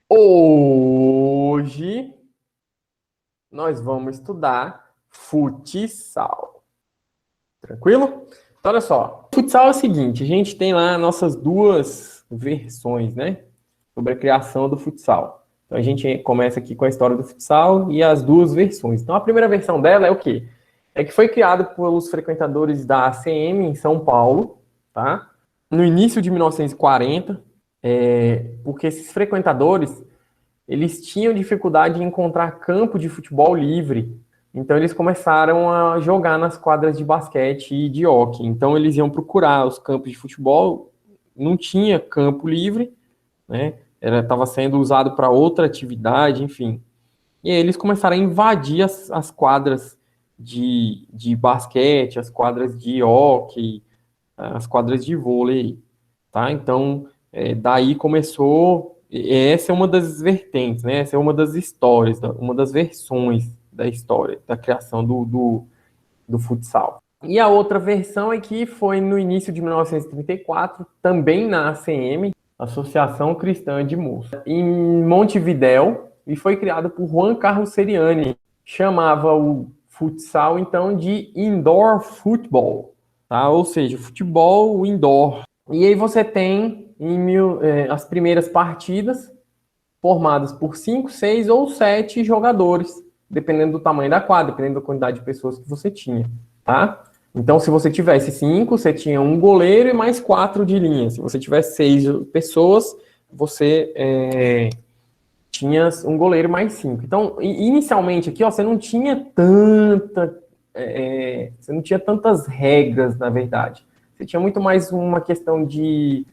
Hoje nós vamos estudar futsal. Tranquilo? Então, olha só. Futsal é o seguinte, a gente tem lá nossas duas versões, né? Sobre a criação do futsal. Então, a gente começa aqui com a história do futsal e as duas versões. Então, a primeira versão dela é o quê? É que foi criado pelos frequentadores da ACM em São Paulo, tá? No início de 1940, porque esses frequentadores eles tinham dificuldade em encontrar campo de futebol livre. Então eles começaram a jogar nas quadras de basquete e de hóquei. Então eles iam procurar os campos de futebol, não tinha campo livre, né? Estava sendo usado para outra atividade, enfim. E aí eles começaram a invadir as quadras de basquete, as quadras de hóquei, as quadras de vôlei, tá? Então, daí começou, essa é uma das vertentes, né? Essa é uma das histórias, uma das versões da história, da criação do futsal. E a outra versão é que foi no início de 1934, também na ACM, Associação Cristã de Moços, em Montevidéu, e foi criado por Juan Carlos Seriani. Chamava o futsal, então, de indoor football, tá? Ou seja, futebol indoor. E aí você tem as primeiras partidas formadas por 5, 6 ou 7 jogadores, dependendo do tamanho da quadra, dependendo da quantidade de pessoas que você tinha, tá? Então, se você tivesse 5, você tinha um goleiro e mais 4 de linha. Se você tivesse 6 pessoas, você tinha um goleiro mais 5. Então, inicialmente aqui, ó, você não tinha você não tinha tantas regras, na verdade. Você tinha muito mais uma questão de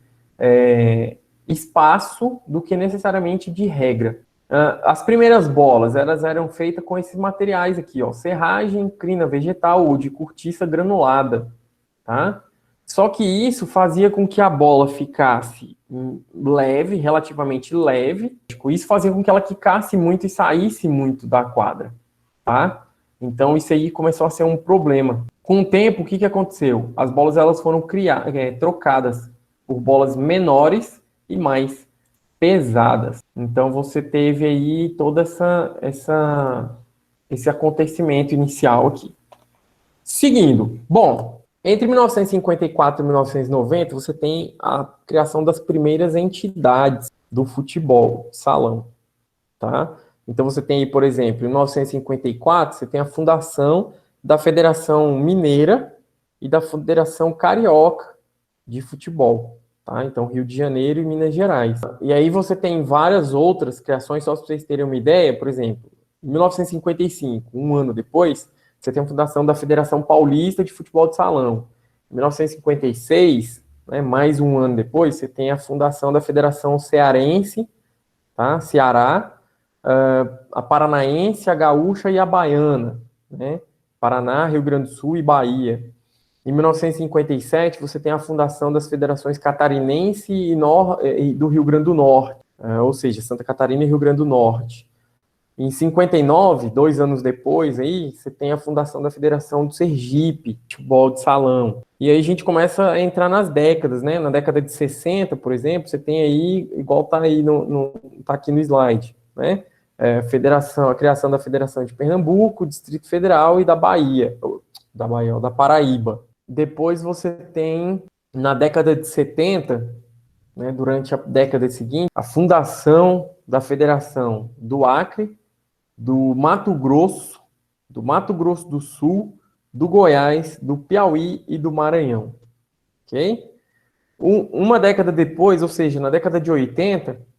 espaço do que necessariamente de regra. As primeiras bolas, elas eram feitas com esses materiais aqui, ó, serragem, crina vegetal ou de cortiça granulada, tá? Só que isso fazia com que a bola ficasse leve, relativamente leve. Isso fazia com que ela quicasse muito e saísse muito da quadra, tá? Então isso aí começou a ser um problema. Com o tempo, o que aconteceu? As bolas elas foram trocadas por bolas menores e mais pesadas. Então você teve aí todo esse acontecimento inicial aqui. Seguindo, bom, entre 1954 e 1990, você tem a criação das primeiras entidades do futebol salão, tá? Então você tem aí, por exemplo, em 1954, você tem a fundação da Federação Mineira e da Federação Carioca de Futebol, tá? Então Rio de Janeiro e Minas Gerais. E aí você tem várias outras criações, só para vocês terem uma ideia, por exemplo, em 1955, um ano depois, você tem a fundação da Federação Paulista de Futebol de Salão. Em 1956, né, mais um ano depois, você tem a fundação da Federação Cearense, tá? Ceará, a Paranaense, a Gaúcha e a Baiana, né? Paraná, Rio Grande do Sul e Bahia. Em 1957, você tem a fundação das federações catarinense e do Rio Grande do Norte, ou seja, Santa Catarina e Rio Grande do Norte. Em 59, 2 anos depois, aí, você tem a fundação da Federação do Sergipe, futebol de salão. E aí a gente começa a entrar nas décadas, né? Na década de 60, por exemplo, você tem aí, igual tá aí tá aqui no slide, né? A criação da Federação de Pernambuco, Distrito Federal e da Bahia, da Paraíba. Depois você tem, na década de 70, né, durante a década seguinte, a fundação da Federação do Acre, do Mato Grosso do Sul, do Goiás, do Piauí e do Maranhão. Ok? Uma década depois, ou seja, na década de 80,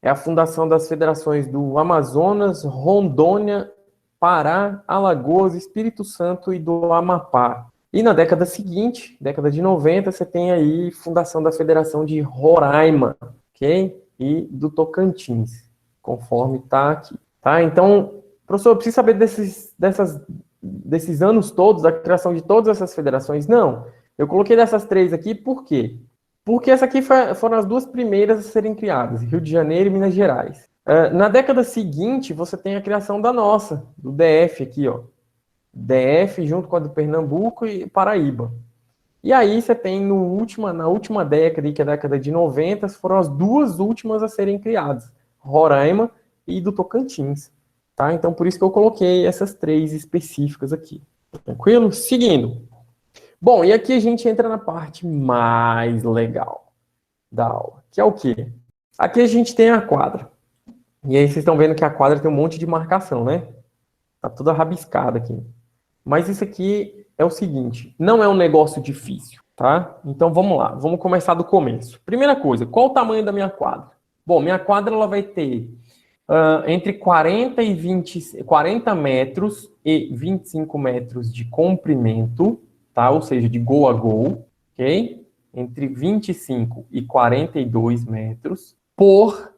é a fundação das federações do Amazonas, Rondônia, Pará, Alagoas, Espírito Santo e do Amapá. E na década seguinte, década de 90, você tem aí fundação da Federação de Roraima, ok? E do Tocantins, conforme está aqui. Tá? Então, professor, eu preciso saber desses anos todos, da criação de todas essas federações? Não. Eu coloquei dessas 3 aqui, por quê? Porque essa aqui foram as 2 primeiras a serem criadas, Rio de Janeiro e Minas Gerais. Na década seguinte, você tem a criação da nossa, do DF aqui, ó. DF junto com a do Pernambuco e Paraíba. E aí você tem na última década, que é a década de 90, foram as 2 últimas a serem criadas, Roraima e do Tocantins, tá? Então, por isso que eu coloquei essas 3 específicas aqui. Tranquilo? Seguindo. Bom, e aqui a gente entra na parte mais legal da aula, que é o quê? Aqui a gente tem a quadra. E aí vocês estão vendo que a quadra tem um monte de marcação, né? Tá toda rabiscada aqui. Mas isso aqui é o seguinte, não é um negócio difícil, tá? Então vamos lá, vamos começar do começo. Primeira coisa, qual o tamanho da minha quadra? Bom, minha quadra ela vai ter entre 40 metros e 25 metros de comprimento, tá? Ou seja, de gol a gol, ok? Entre 25 e 42 metros por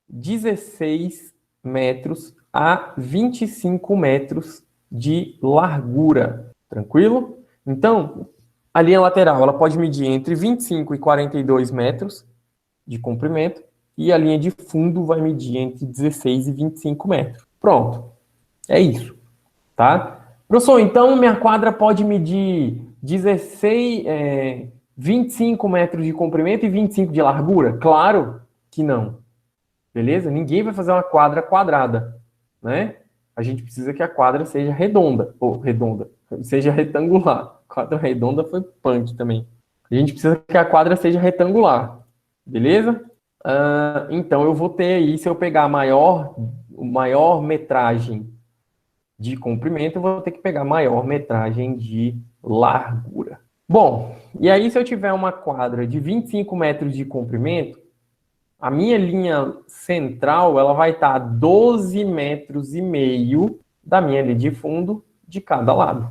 16 metros a 25 metros de largura, tranquilo? Então, a linha lateral ela pode medir entre 25 e 42 metros de comprimento e a linha de fundo vai medir entre 16 e 25 metros. Pronto, é isso, tá? Professor, então minha quadra pode medir 25 metros de comprimento e 25 de largura? Claro que não. Beleza? Ninguém vai fazer uma quadra quadrada, né? A gente precisa que a quadra seja redonda, seja retangular. Quadra redonda foi punk também. A gente precisa que a quadra seja retangular, beleza? Então eu vou ter aí, se eu pegar maior metragem de comprimento, eu vou ter que pegar maior metragem de largura. Bom, e aí se eu tiver uma quadra de 25 metros de comprimento, a minha linha central ela vai estar a 12 metros e meio da minha linha de fundo de cada lado.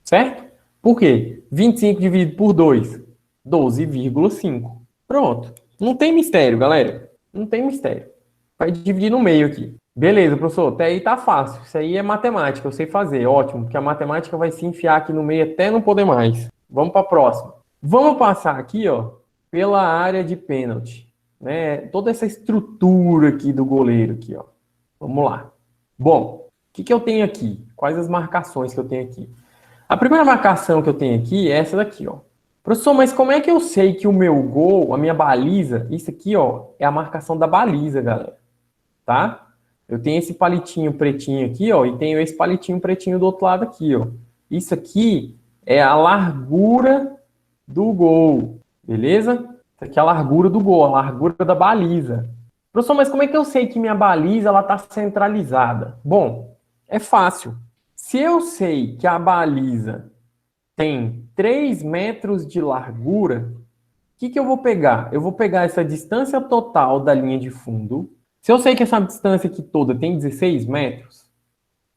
Certo? Por quê? 25 dividido por 2, 12,5. Pronto. Não tem mistério, galera. Não tem mistério. Vai dividir no meio aqui. Beleza, professor. Até aí tá fácil. Isso aí é matemática. Eu sei fazer. Ótimo. Porque a matemática vai se enfiar aqui no meio até não poder mais. Vamos para a próxima. Vamos passar aqui, ó, pela área de pênalti. Né? Toda essa estrutura aqui do goleiro aqui, ó. Vamos lá. Bom, o que eu tenho aqui? Quais as marcações que eu tenho aqui? A primeira marcação que eu tenho aqui é essa daqui, ó. Professor, mas como é que eu sei que o meu gol, a minha baliza, isso aqui, ó, é a marcação da baliza, galera. Tá? Eu tenho esse palitinho pretinho aqui, ó, e tenho esse palitinho pretinho do outro lado aqui, ó. Isso aqui é a largura do gol, beleza? Isso aqui é a largura do gol, a largura da baliza. Professor, mas como é que eu sei que minha baliza ela está centralizada? Bom, é fácil. Se eu sei que a baliza tem 3 metros de largura, o que eu vou pegar? Eu vou pegar essa distância total da linha de fundo. Se eu sei que essa distância aqui toda tem 16 metros,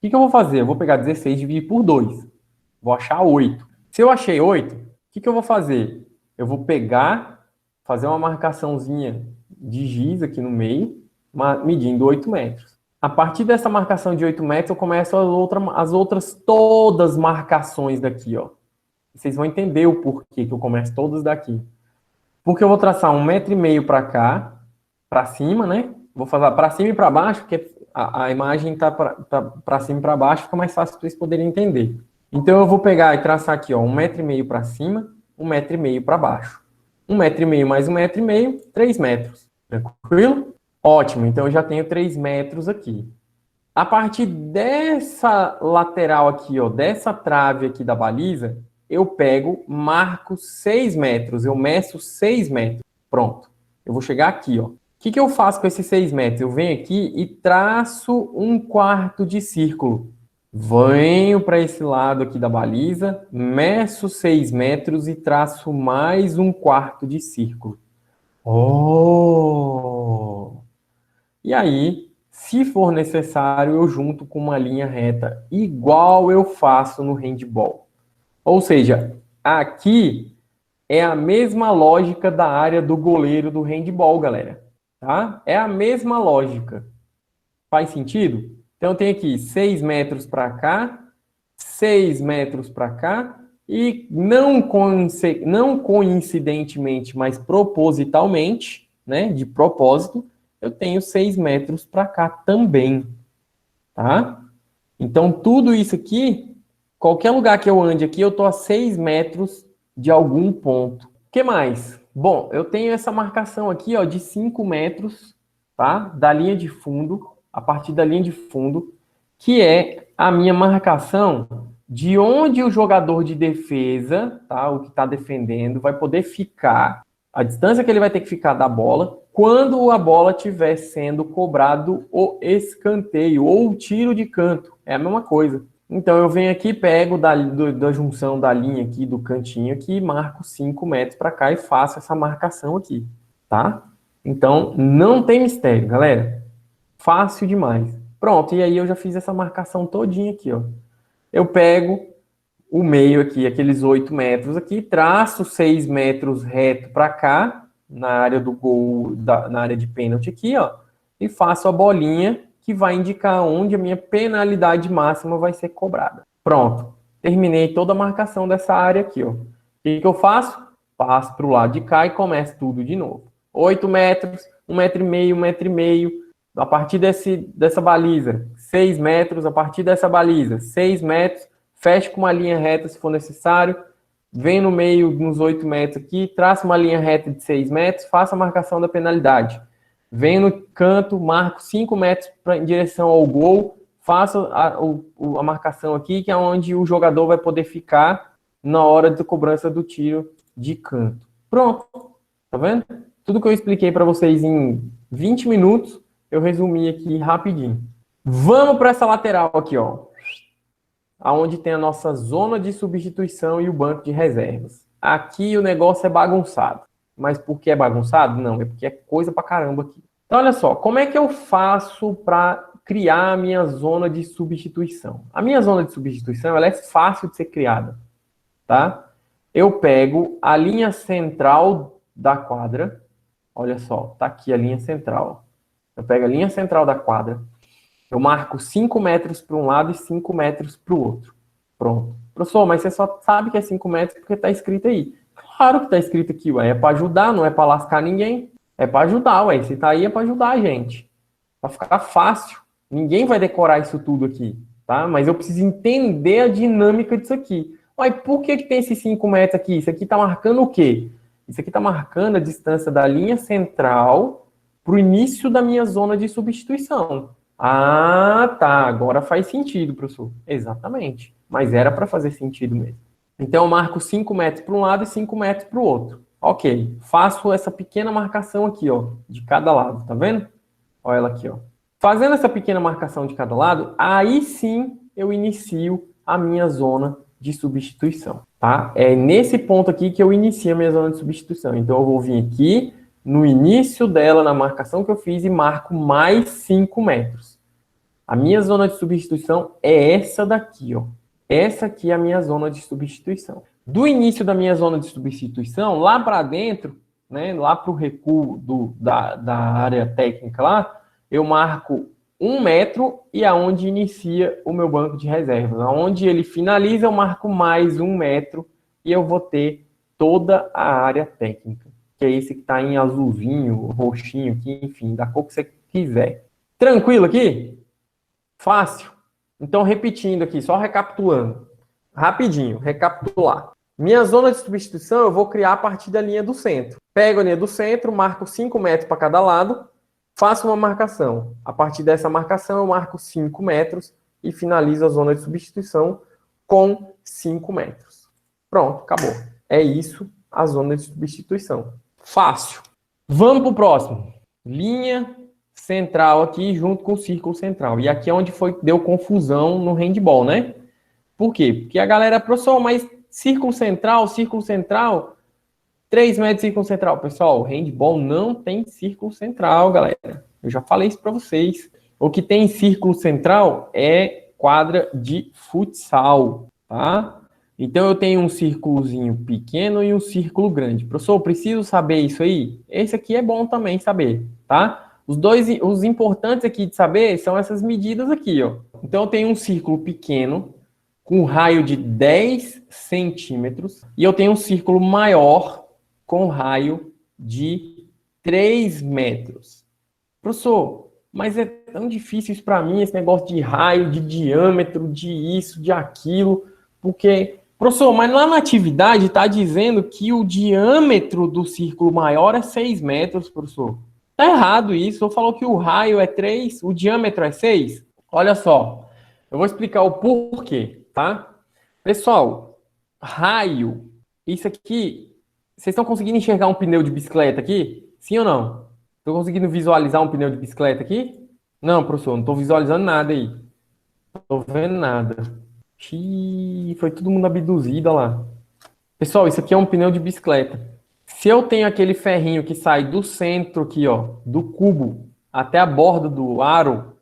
o que eu vou fazer? Eu vou pegar 16 e dividir por 2. Vou achar 8. Se eu achei 8, o que eu vou fazer? Eu vou pegar, fazer uma marcaçãozinha de giz aqui no meio, medindo 8 metros. A partir dessa marcação de 8 metros, eu começo as outras todas marcações daqui, ó. Vocês vão entender o porquê que eu começo todas daqui. Porque eu vou traçar 1,5 metro para cá, para cima, né? Vou fazer para cima e para baixo, porque a imagem tá para cima e para baixo, fica mais fácil para vocês poderem entender. Então eu vou pegar e traçar aqui, ó, 1,5 metro para cima, 1,5 metro para baixo. 1,5 metro mais 1,5 metro, 3 metros. Tranquilo? Ótimo, então eu já tenho 3 metros aqui. A partir dessa lateral aqui, ó, dessa trave aqui da baliza, eu pego, marco 6 metros, eu meço 6 metros. Pronto. Eu vou chegar aqui, ó. O que eu faço com esses 6 metros? Eu venho aqui e traço 1/4 de círculo. Venho para esse lado aqui da baliza, meço 6 metros e traço mais 1/4 de círculo. Oh! E aí, se for necessário, eu junto com uma linha reta, igual eu faço no handball. Ou seja, aqui é a mesma lógica da área do goleiro do handball, galera. Tá? É a mesma lógica. Faz sentido? Então, eu tenho aqui 6 metros para cá, 6 metros para cá, e não coincidentemente, mas propositalmente, né, de propósito, eu tenho 6 metros para cá também. Tá? Então, tudo isso aqui, qualquer lugar que eu ande aqui, eu estou a 6 metros de algum ponto. O que mais? Bom, eu tenho essa marcação aqui, ó, de 5 metros, tá? Da linha de fundo, a partir da linha de fundo, que é a minha marcação de onde o jogador de defesa, tá? O que está defendendo, vai poder ficar, a distância que ele vai ter que ficar da bola, quando a bola estiver sendo cobrado o escanteio ou o tiro de canto. É a mesma coisa. Então, eu venho aqui, pego da junção da linha aqui, do cantinho aqui, marco 5 metros para cá e faço essa marcação aqui, tá? Então, não tem mistério, galera. Fácil demais. Pronto, e aí eu já fiz essa marcação todinha aqui, ó. Eu pego o meio aqui, aqueles 8 metros aqui, traço 6 metros reto para cá, na área do gol, na área de pênalti aqui, ó, e faço a bolinha que vai indicar onde a minha penalidade máxima vai ser cobrada. Pronto. Terminei toda a marcação dessa área aqui, ó. O que eu faço? Passo para o lado de cá e começo tudo de novo. 8 metros, 1,5 metro, 1,5 metro. A partir dessa baliza, 6 metros. A partir dessa baliza, 6 metros. Fecho com uma linha reta se for necessário. Vem no meio, nos 8 metros aqui. Traço uma linha reta de 6 metros. Faço a marcação da penalidade. Venho no canto, marco 5 metros em direção ao gol, faço a marcação aqui, que é onde o jogador vai poder ficar na hora da cobrança do tiro de canto. Pronto, tá vendo? Tudo que eu expliquei para vocês em 20 minutos, eu resumi aqui rapidinho. Vamos para essa lateral aqui, ó, aonde tem a nossa zona de substituição e o banco de reservas. Aqui o negócio é bagunçado. Mas por que é bagunçado? Não, é porque é coisa pra caramba aqui. Então, olha só, como é que eu faço para criar a minha zona de substituição? A minha zona de substituição, ela é fácil de ser criada, tá? Eu pego a linha central da quadra, olha só, tá aqui a linha central. Eu pego a linha central da quadra, eu marco 5 metros para um lado e 5 metros para o outro. Pronto. Professor, mas você só sabe que é 5 metros porque tá escrito aí. Claro que tá escrito aqui, ué. É para ajudar, não é para lascar ninguém. É para ajudar, ué. Se tá aí é para ajudar a gente. Para ficar fácil. Ninguém vai decorar isso tudo aqui, tá? Mas eu preciso entender a dinâmica disso aqui. Ué, por que tem esses 5 metros aqui? Isso aqui tá marcando o quê? Isso aqui tá marcando a distância da linha central pro início da minha zona de substituição. Ah, tá. Agora faz sentido, professor. Exatamente. Mas era para fazer sentido mesmo. Então, eu marco 5 metros para um lado e 5 metros para o outro. Ok, faço essa pequena marcação aqui, ó, de cada lado, tá vendo? Olha ela aqui, ó. Fazendo essa pequena marcação de cada lado, aí sim eu inicio a minha zona de substituição, tá? É nesse ponto aqui que eu inicio a minha zona de substituição. Então, eu vou vir aqui no início dela, na marcação que eu fiz, e marco mais 5 metros. A minha zona de substituição é essa daqui, ó. Essa aqui é a minha zona de substituição. Do início da minha zona de substituição, lá para dentro, né, lá para o recuo da área técnica lá, eu marco 1 metro e aonde inicia o meu banco de reservas. Aonde ele finaliza, eu marco mais 1 metro e eu vou ter toda a área técnica. Que é esse que está em azulzinho, roxinho aqui, enfim, da cor que você quiser. Tranquilo aqui? Fácil? Então, repetindo aqui, só recapitulando. Rapidinho, recapitular. Minha zona de substituição eu vou criar a partir da linha do centro. Pego a linha do centro, marco 5 metros para cada lado, faço uma marcação. A partir dessa marcação eu marco 5 metros e finalizo a zona de substituição com 5 metros. Pronto, acabou. É isso a zona de substituição. Fácil. Vamos para o próximo. Linha central aqui junto com o círculo central. E aqui é onde deu confusão no handball, né? Por quê? Porque a galera, professor, mas círculo central, 3 metros de círculo central. Pessoal, o handball não tem círculo central, galera. Eu já falei isso para vocês. O que tem círculo central é quadra de futsal, tá? Então, eu tenho um círculozinho pequeno e um círculo grande. Professor, preciso saber isso aí? Esse aqui é bom também saber, tá? Os importantes aqui de saber são essas medidas aqui, ó. Então, eu tenho um círculo pequeno com raio de 10 centímetros e eu tenho um círculo maior com raio de 3 metros. Professor, mas é tão difícil isso para mim, esse negócio de raio, de diâmetro, de isso, de aquilo, porque... Professor, mas lá na atividade está dizendo que o diâmetro do círculo maior é 6 metros, professor. Tá errado isso. Eu falou que o raio é 3, o diâmetro é 6. Olha só, eu vou explicar o porquê, tá? Pessoal, raio, isso aqui, vocês estão conseguindo enxergar um pneu de bicicleta aqui? Sim ou não? Estão conseguindo visualizar um pneu de bicicleta aqui? Não, professor, não estou visualizando nada aí. Não tô vendo nada. Xiii, foi todo mundo abduzido, olha lá. Pessoal, isso aqui é um pneu de bicicleta. Se eu tenho aquele ferrinho que sai do centro aqui, ó, do cubo até a borda do aro,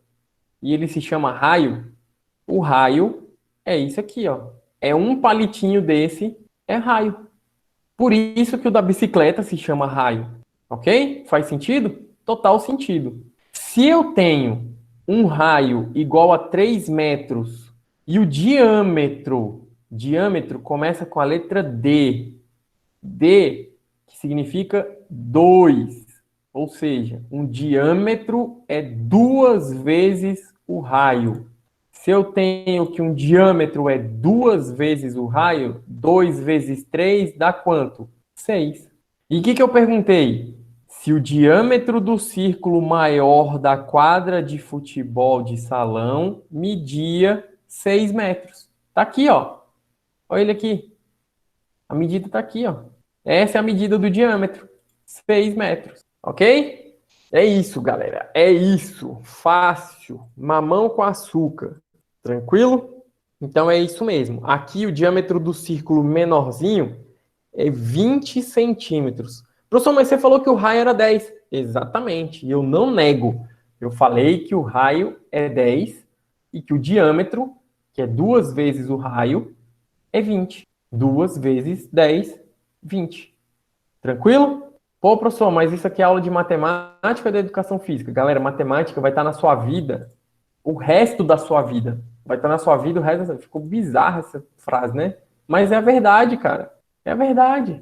e ele se chama raio, o raio é isso aqui, ó. É um palitinho desse, é raio. Por isso que o da bicicleta se chama raio. Ok? Faz sentido? Total sentido. Se eu tenho um raio igual a 3 metros e o diâmetro começa com a letra D. D, que significa 2. Ou seja, um diâmetro é 2 vezes o raio. Se eu tenho que um diâmetro é 2 vezes o raio, 2 vezes 3 dá quanto? 6. E o que eu perguntei? Se o diâmetro do círculo maior da quadra de futebol de salão media 6 metros. Tá aqui, ó. Olha ele aqui. A medida tá aqui, ó. Essa é a medida do diâmetro. 6 metros. Ok? É isso, galera. É isso. Fácil. Mamão com açúcar. Tranquilo? Então é isso mesmo. Aqui o diâmetro do círculo menorzinho é 20 centímetros. Professor, mas você falou que o raio era 10. Exatamente. E eu não nego. Eu falei que o raio é 10 e que o diâmetro, que é 2 vezes o raio, é 20. 2 vezes 10, 20. Tranquilo? Pô, professor, mas isso aqui é aula de matemática ou da educação física? Galera, matemática vai estar na sua vida o resto da sua vida. Vai estar na sua vida o resto da sua vida. Ficou bizarra essa frase, né? Mas é a verdade, cara. É a verdade.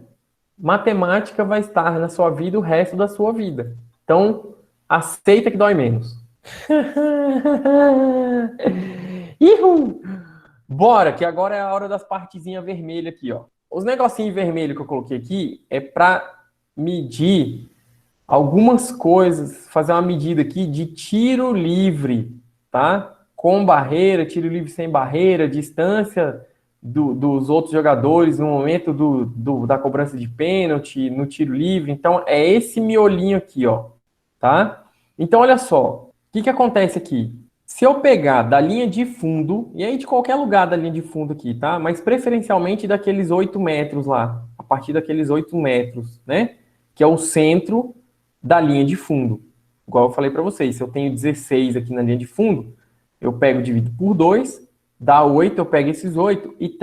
Matemática vai estar na sua vida o resto da sua vida. Então, aceita que dói menos. Ihu! Bora, que agora é a hora das partezinhas vermelhas aqui, ó. Os negocinhos vermelhos que eu coloquei aqui é para medir algumas coisas, fazer uma medida aqui de tiro livre, tá? Com barreira, tiro livre sem barreira, distância dos outros jogadores no momento da cobrança de pênalti, no tiro livre. Então, é esse miolinho aqui, ó, tá? Então, olha só, o que acontece aqui? Se eu pegar da linha de fundo, e aí de qualquer lugar da linha de fundo aqui, tá? Mas preferencialmente daqueles 8 metros lá, a partir daqueles 8 metros, né? Que é o centro da linha de fundo. Igual eu falei para vocês, se eu tenho 16 aqui na linha de fundo, eu pego, divido por 2, dá 8, eu pego esses 8 e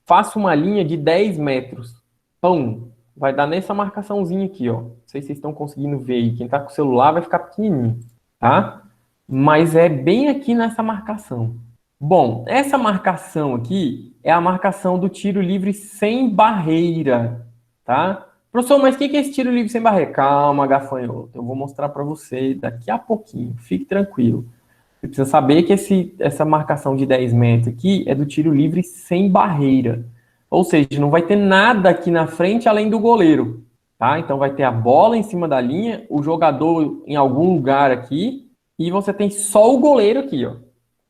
faço uma linha de 10 metros. Pum, vai dar nessa marcaçãozinha aqui, ó. Não sei se vocês estão conseguindo ver aí. Quem tá com o celular vai ficar pequenininho, tá? Mas é bem aqui nessa marcação. Bom, essa marcação aqui é a marcação do tiro livre sem barreira, tá? Professor, mas o que é esse tiro livre sem barreira? Calma, gafanhoto. Eu vou mostrar para você daqui a pouquinho. Fique tranquilo. Você precisa saber que essa marcação de 10 metros aqui é do tiro livre sem barreira. Ou seja, não vai ter nada aqui na frente além do goleiro, tá? Então vai ter a bola em cima da linha, o jogador em algum lugar aqui, e você tem só o goleiro aqui, ó,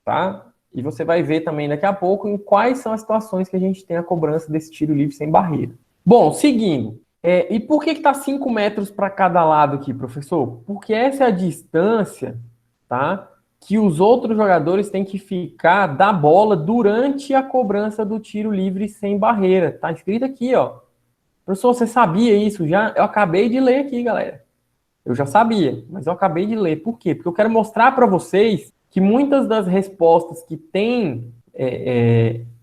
tá? E você vai ver também daqui a pouco em quais são as situações que a gente tem a cobrança desse tiro livre sem barreira. Bom, seguindo. E por que está 5 metros para cada lado aqui, professor? Porque essa é a distância, tá? Que os outros jogadores têm que ficar da bola durante a cobrança do tiro livre sem barreira. Tá escrito aqui, ó. Professor, você sabia isso já? Eu acabei de ler aqui, galera. Eu já sabia, mas eu acabei de ler. Por quê? Porque eu quero mostrar para vocês que muitas das respostas que tem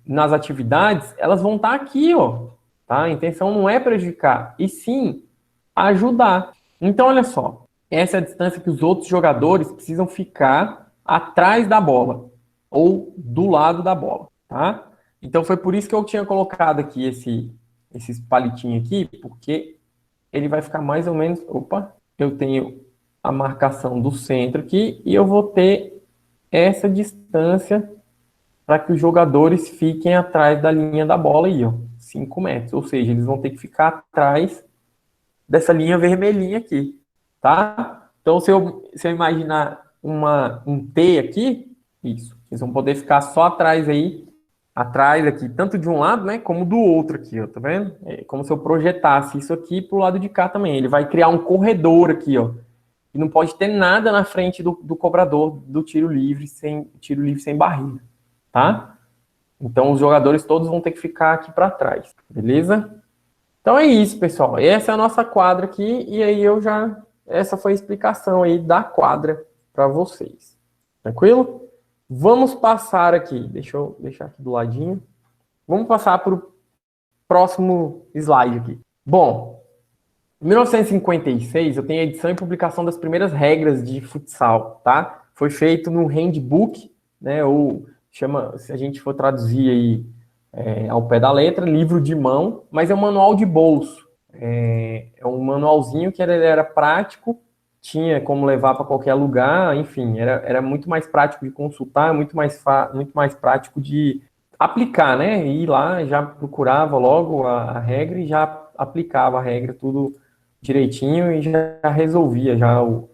nas atividades, elas vão estar aqui, ó. Tá? A intenção não é prejudicar, e sim ajudar. Então, olha só. Essa é a distância que os outros jogadores precisam ficar atrás da bola ou do lado da bola, tá? Então, foi por isso que eu tinha colocado aqui esses palitinhos aqui, porque ele vai ficar mais ou menos... Opa! Eu tenho a marcação do centro aqui e eu vou ter essa distância para que os jogadores fiquem atrás da linha da bola aí, ó, 5 metros. Ou seja, eles vão ter que ficar atrás dessa linha vermelhinha aqui, tá? Então, se eu imaginar um T aqui, isso, vocês vão poder ficar só atrás aí, atrás aqui, tanto de um lado, né, como do outro aqui, ó, tá vendo? É como se eu projetasse isso aqui pro lado de cá também. Ele vai criar um corredor aqui, ó, e não pode ter nada na frente do cobrador do tiro livre sem barreira, tá? Então, os jogadores todos vão ter que ficar aqui para trás, beleza? Então é isso, pessoal. Essa é a nossa quadra aqui, e aí essa foi a explicação aí da quadra para vocês. Tranquilo? Vamos passar aqui, deixa eu deixar aqui do ladinho. Vamos passar para o próximo slide aqui. Bom, em 1956, eu tenho a edição e publicação das primeiras regras de futsal, tá? Foi feito no handbook, né, ou chama, se a gente for traduzir aí ao pé da letra, livro de mão, mas é um manual de bolso. É um manualzinho que era prático, tinha como levar para qualquer lugar, enfim, era muito mais prático de consultar, muito mais prático de aplicar, né? Ir lá, já procurava logo a regra e já aplicava a regra tudo direitinho e já resolvia já o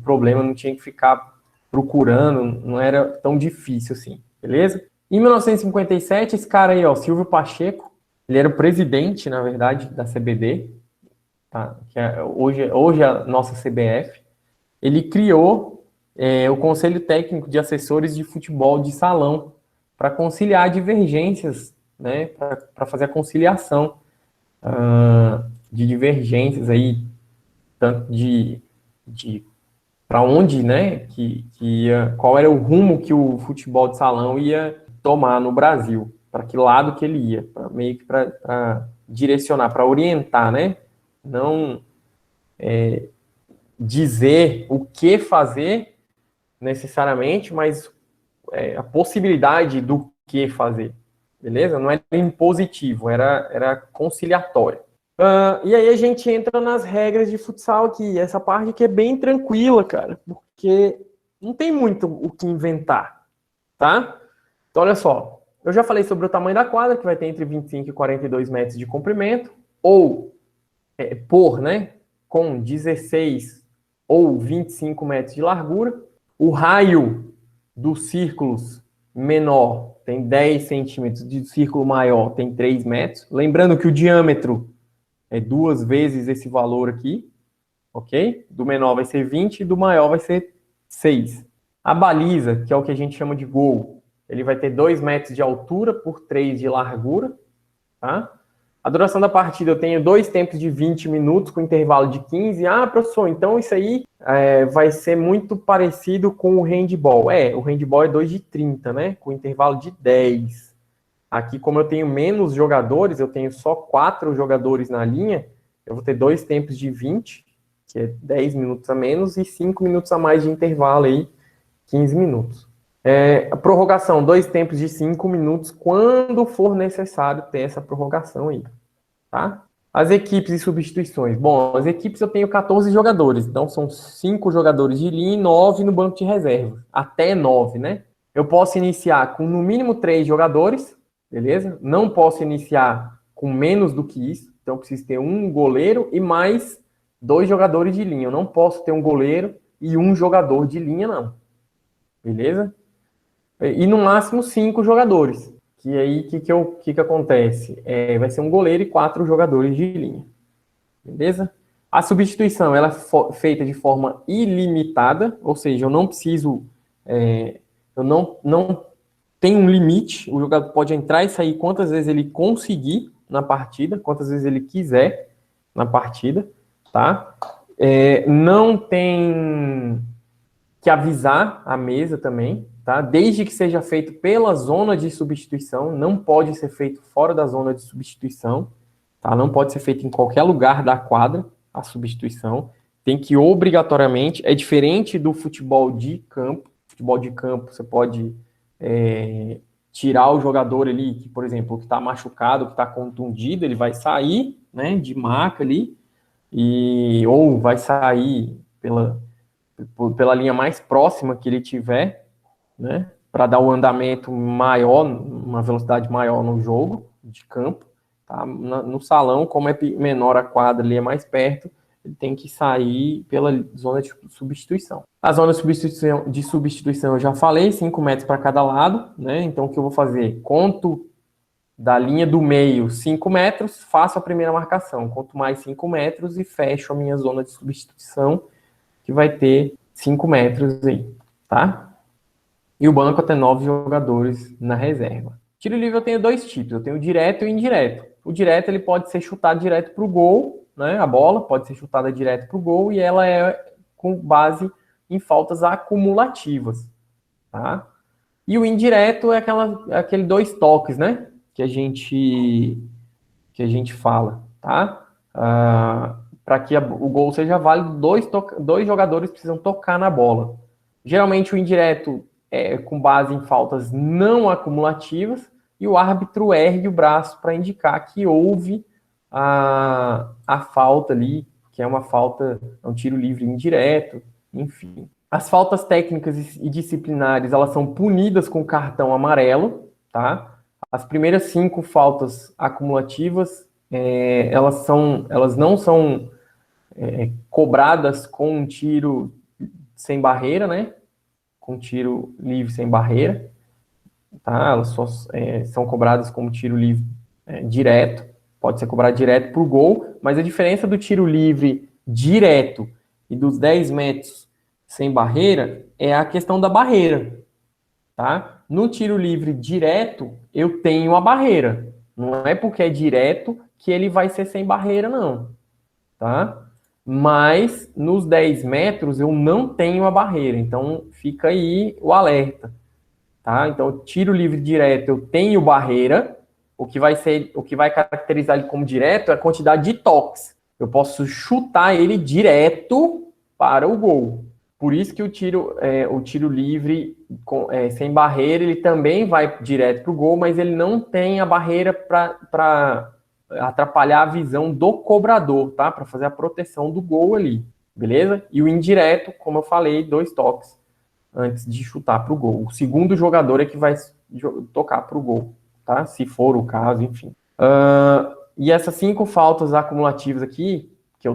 problema, não tinha que ficar procurando, não era tão difícil assim, beleza? Em 1957, esse cara aí, ó, Silvio Pacheco, ele era o presidente, na verdade, da CBD, tá? Que hoje é a nossa CBF. Ele criou o Conselho Técnico de Assessores de Futebol de Salão para conciliar divergências, né? Para fazer a conciliação de divergências aí, tanto de para onde, né? Qual era o rumo que o futebol de salão ia tomar no Brasil, para que lado que ele ia, meio que para direcionar, para orientar, né? Não dizer o que fazer necessariamente, mas a possibilidade do que fazer, beleza? Não era impositivo, era conciliatório. E aí a gente entra nas regras de futsal aqui, essa parte que é bem tranquila, cara, porque não tem muito o que inventar, tá? Então, olha só, eu já falei sobre o tamanho da quadra, que vai ter entre 25 e 42 metros de comprimento, ou né, com 16 ou 25 metros de largura. O raio dos círculos menor tem 10 centímetros, de círculo maior tem 3 metros. Lembrando que o diâmetro é 2 vezes esse valor aqui, ok? Do menor vai ser 20 e do maior vai ser 6. A baliza, que é o que a gente chama de gol, ele vai ter 2 metros de altura por 3 de largura, tá? A duração da partida, eu tenho 2 tempos de 20 minutos com intervalo de 15. Ah, professor, então isso aí vai ser muito parecido com o handball. O handball é 2 de 30, né? Com intervalo de 10. Aqui, como eu tenho menos jogadores, eu tenho só 4 jogadores na linha, eu vou ter 2 tempos de 20, que é 10 minutos a menos, e 5 minutos a mais de intervalo aí, 15 minutos. A prorrogação, 2 tempos de 5 minutos, quando for necessário ter essa prorrogação aí, tá? As equipes e substituições. Bom, as equipes eu tenho 14 jogadores, então são 5 jogadores de linha e 9 no banco de reserva, até 9, né? Eu posso iniciar com no mínimo 3 jogadores, beleza? Não posso iniciar com menos do que isso, então eu preciso ter um goleiro e mais 2 jogadores de linha. Eu não posso ter um goleiro e um jogador de linha, não. Beleza? E no máximo 5 jogadores. Que aí, o que acontece? Vai ser um goleiro e 4 jogadores de linha. Beleza? A substituição, ela é feita de forma ilimitada, ou seja, eu não preciso... eu não tenho um limite, o jogador pode entrar e sair quantas vezes ele conseguir na partida, quantas vezes ele quiser na partida, tá? Não tem que avisar a mesa também, tá? Desde que seja feito pela zona de substituição, não pode ser feito fora da zona de substituição, tá? Não pode ser feito em qualquer lugar da quadra, a substituição. Tem que obrigatoriamente, é diferente do futebol de campo. Futebol de campo, você pode tirar o jogador ali, que, por exemplo, que está machucado, que está contundido, ele vai sair, né, de maca ali, ou vai sair pela linha mais próxima que ele tiver, né, para dar um andamento maior, uma velocidade maior no jogo de campo, tá? No salão, como é menor a quadra, ali é mais perto, ele tem que sair pela zona de substituição. A zona de substituição eu já falei, 5 metros para cada lado, né? Então, o que eu vou fazer? Conto da linha do meio 5 metros, faço a primeira marcação, conto mais 5 metros e fecho a minha zona de substituição, que vai ter 5 metros aí, tá? E o banco até 9 jogadores na reserva. Tiro livre eu tenho 2 tipos, eu tenho direto e indireto. O direto ele pode ser chutado direto para o gol, né? A bola pode ser chutada direto para o gol e ela é com base em faltas acumulativas, tá? E o indireto é aquele 2 toques, né? Que a gente fala, tá? Para que o gol seja válido, dois jogadores precisam tocar na bola. Geralmente o indireto é com base em faltas não acumulativas e o árbitro ergue o braço para indicar que houve a falta ali, que é uma falta, é um tiro livre indireto, enfim. As faltas técnicas e disciplinares, elas são punidas com cartão amarelo, tá? As primeiras 5 faltas acumulativas, elas não são cobradas com um tiro sem barreira, né? Com tiro livre sem barreira, tá? Elas só são cobradas como tiro livre direto, pode ser cobrado direto para o gol, mas a diferença do tiro livre direto e dos 10 metros sem barreira é a questão da barreira, tá? No tiro livre direto, eu tenho a barreira. Não é porque é direto que ele vai ser sem barreira, não, tá? Mas nos 10 metros eu não tenho a barreira, então fica aí o alerta, tá? Então, tiro livre direto eu tenho barreira, o que vai caracterizar ele como direto é a quantidade de toques. Eu posso chutar ele direto para o gol. Por isso que o tiro livre sem barreira, ele também vai direto para o gol, mas ele não tem a barreira para atrapalhar a visão do cobrador, tá? Para fazer a proteção do gol ali, beleza? E o indireto, como eu falei, 2 toques antes de chutar para o gol. O segundo jogador é que vai tocar para o gol, tá? Se for o caso, enfim. E essas 5 faltas acumulativas aqui, que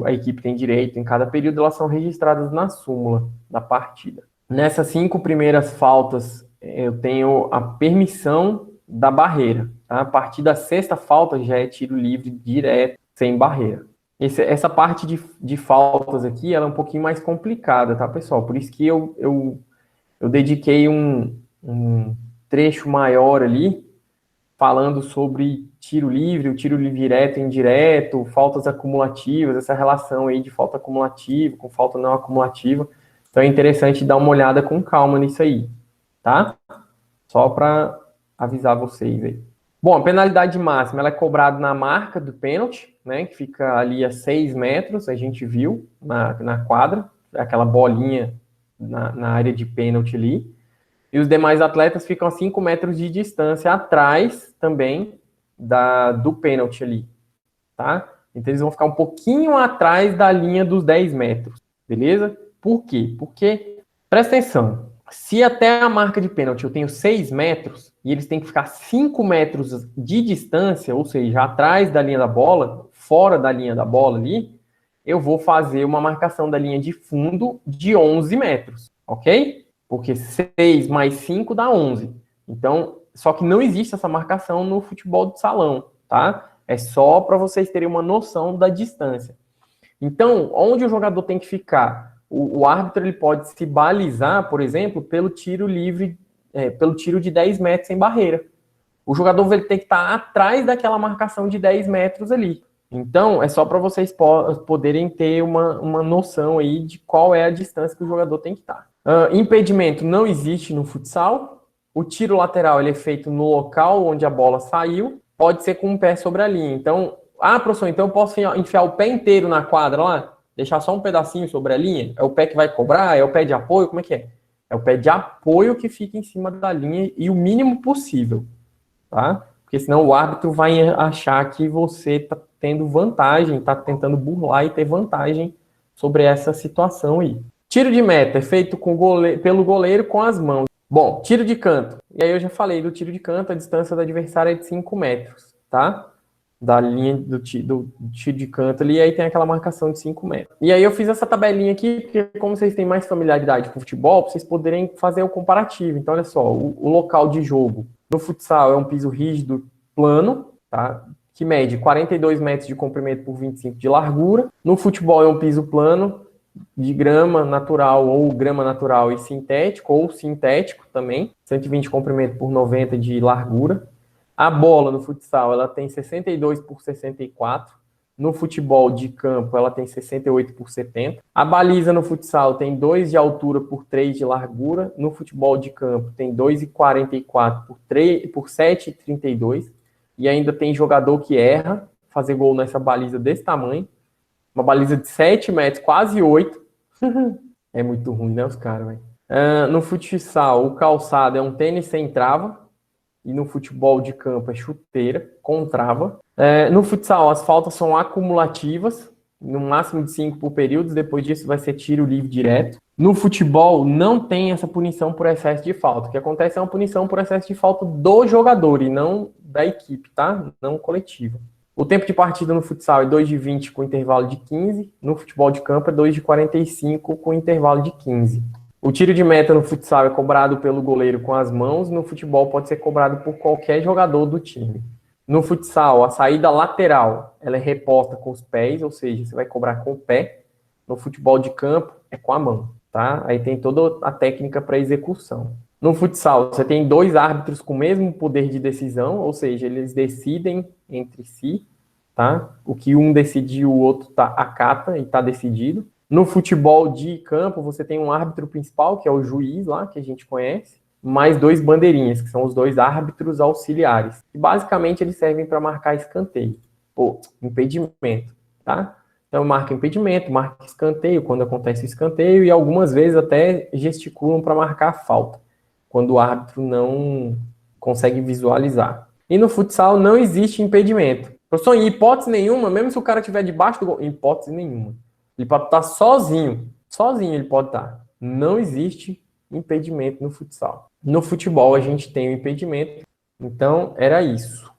a equipe tem direito em cada período, elas são registradas na súmula da partida. Nessas 5 primeiras faltas, eu tenho a permissão da barreira. Tá? A partir da 6ª falta já é tiro livre direto, sem barreira. Essa parte de faltas aqui, ela é um pouquinho mais complicada, tá, pessoal? Por isso que eu dediquei um trecho maior ali, falando sobre tiro livre, o tiro livre direto e indireto, faltas acumulativas, essa relação aí de falta acumulativa com falta não acumulativa. Então é interessante dar uma olhada com calma nisso aí, tá? Só para avisar vocês aí. Bom, a penalidade máxima ela é cobrada na marca do pênalti, né? Que fica ali a 6 metros, a gente viu na quadra, aquela bolinha na área de pênalti ali. E os demais atletas ficam a 5 metros de distância atrás também do pênalti ali, tá? Então eles vão ficar um pouquinho atrás da linha dos 10 metros, beleza? Por quê? Porque, presta atenção, se até a marca de pênalti eu tenho 6 metros e eles têm que ficar 5 metros de distância, ou seja, atrás da linha da bola, fora da linha da bola ali, eu vou fazer uma marcação da linha de fundo de 11 metros, ok? Porque 6 mais 5 dá 11. Então, só que não existe essa marcação no futebol de salão, tá? É só para vocês terem uma noção da distância. Então, onde o jogador tem que ficar? O árbitro ele pode se balizar, por exemplo, pelo tiro livre, pelo tiro de 10 metros sem barreira. O jogador ele tem que estar atrás daquela marcação de 10 metros ali. Então, é só para vocês poderem ter uma noção aí de qual é a distância que o jogador tem que estar. Impedimento não existe no futsal. O tiro lateral ele é feito no local onde a bola saiu. Pode ser com um pé sobre a linha. Então, professor, então eu posso enfiar o pé inteiro na quadra lá? Deixar só um pedacinho sobre a linha? É o pé que vai cobrar? É o pé de apoio? Como é que é? É o pé de apoio que fica em cima da linha e o mínimo possível, tá? Porque senão o árbitro vai achar que você está tendo vantagem, está tentando burlar e ter vantagem sobre essa situação aí. Tiro de meta é feito pelo goleiro com as mãos. Bom, tiro de canto. E aí eu já falei do tiro de canto, a distância do adversário é de 5 metros, tá? da linha do tiro de canto ali, e aí tem aquela marcação de 5 metros. E aí eu fiz essa tabelinha aqui, porque como vocês têm mais familiaridade com futebol, pra vocês poderem fazer o comparativo. Então, olha só, o local de jogo no futsal é um piso rígido plano, tá? Que mede 42 metros de comprimento por 25 de largura. No futebol é um piso plano de grama natural ou grama natural e sintético, ou sintético também, 120 de comprimento por 90 de largura. A bola no futsal, ela tem 62 por 64. No futebol de campo, ela tem 68 por 70. A baliza no futsal tem 2 de altura por 3 de largura. No futebol de campo, tem 2,44 por 7,32. E ainda tem jogador que erra fazer gol nessa baliza desse tamanho. Uma baliza de 7 metros, quase 8. É muito ruim, né, os caras, velho? No futsal, o calçado é um tênis sem trava. E no futebol de campo é chuteira com trava. No futsal, as faltas são acumulativas, no máximo de 5 por período. Depois disso vai ser tiro livre direto. No futebol, não tem essa punição por excesso de falta. O que acontece é uma punição por excesso de falta do jogador e não da equipe, tá? Não coletiva. O tempo de partida no futsal é 2 de 20 com intervalo de 15. No futebol de campo é 2 de 45 com intervalo de 15. O tiro de meta no futsal é cobrado pelo goleiro com as mãos. No futebol pode ser cobrado por qualquer jogador do time. No futsal, a saída lateral ela é reposta com os pés, ou seja, você vai cobrar com o pé. No futebol de campo é com a mão, tá? Aí tem toda a técnica para execução. No futsal, você tem 2 árbitros com o mesmo poder de decisão, ou seja, eles decidem entre si, tá? O que um decidiu, o outro acata e está decidido. No futebol de campo, você tem um árbitro principal, que é o juiz lá, que a gente conhece, mais 2 bandeirinhas, que são os 2 árbitros auxiliares. E basicamente eles servem para marcar escanteio, ou impedimento, tá? Então marca impedimento, marca escanteio quando acontece o escanteio, e algumas vezes até gesticulam para marcar falta, quando o árbitro não consegue visualizar. E no futsal não existe impedimento. Professor, em hipótese nenhuma, mesmo se o cara estiver debaixo do gol, em hipótese nenhuma. Ele pode estar sozinho ele pode estar. Não existe impedimento no futsal. No futebol a gente tem o impedimento, então era isso.